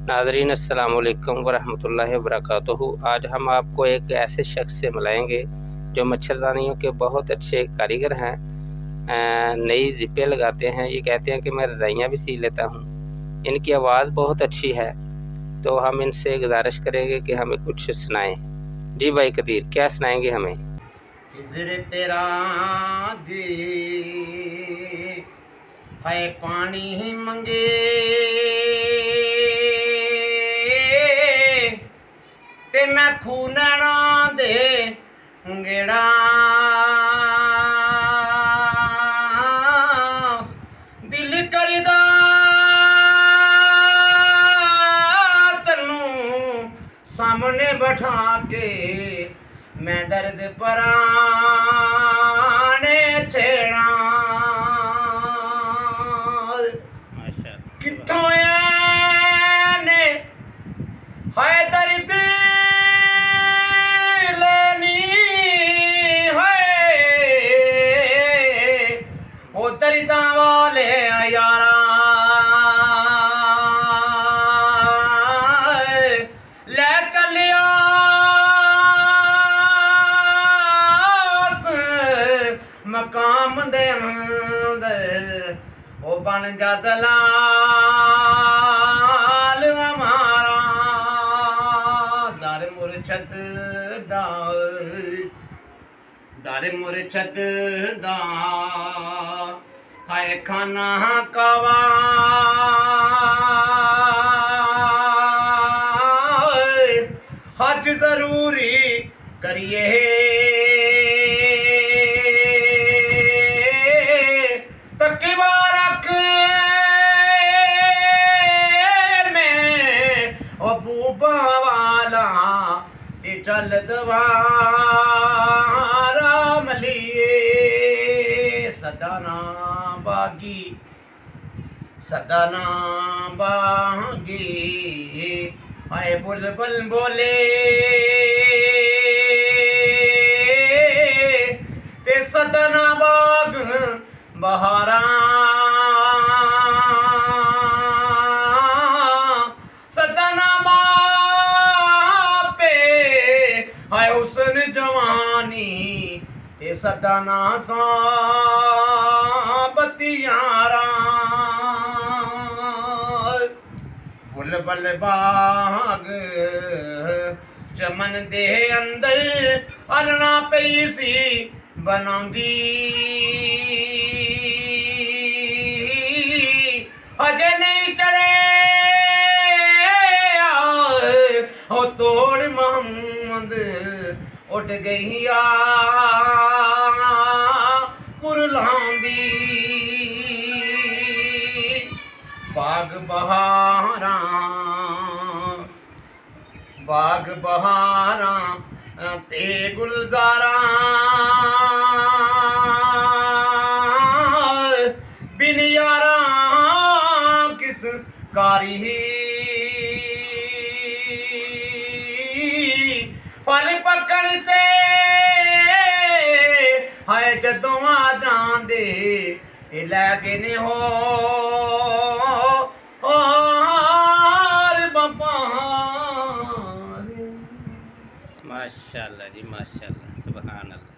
नाज़रीन अस्सलामु अलैकुम वरहमतुल्लाहि वबरकातुहू। आज हम आपको एक ऐसे शख्स से मिलाएंगे जो मच्छरदानियों के बहुत अच्छे कारीगर हैं। नई ज़िपें लगाते हैं। ये कहते हैं कि मैं रज़ाइयाँ भी सी लेता हूँ। इनकी आवाज़ बहुत अच्छी है, तो हम इनसे गुजारिश करेंगे कि हमें कुछ सुनाएं। जी भाई कदीर, क्या सुनाएंगे हमें? हिजर तेरा जी है पानी ही मंगे ते मैं खूनना दे गेड़ा दिल करदा तनू सामने बैठा के मैं दर्द पराने छेड़ा किथों ने है दर्द लेनी है वो दर्दा वाले यारा ले चलिया मकाम दे अंदर ओ बन जा दलाल हमारा दर मुरछद दा हाय खाना कवा हज जरूरी करिए चल दवारा मलिए सदाना बागी आए बुलबुल बोले ते सदाना बाग बहारा हुसन जवानी ते सदाना सा बतियारा बुलबुल बाग चमन दे अंदर अलना पई सी बनांदी अजे नहीं चढ़े हो तोड़ मोहम्मद उठ गई कुरलांदी बाग बहारा ते गुलजारा बिन यारा किस कारी फल पकड़ ते हाय जदों आ जांदे ते लैके ने हो माशाअल्लाह जी, माशाअल्लाह, सुभान अल्लाह।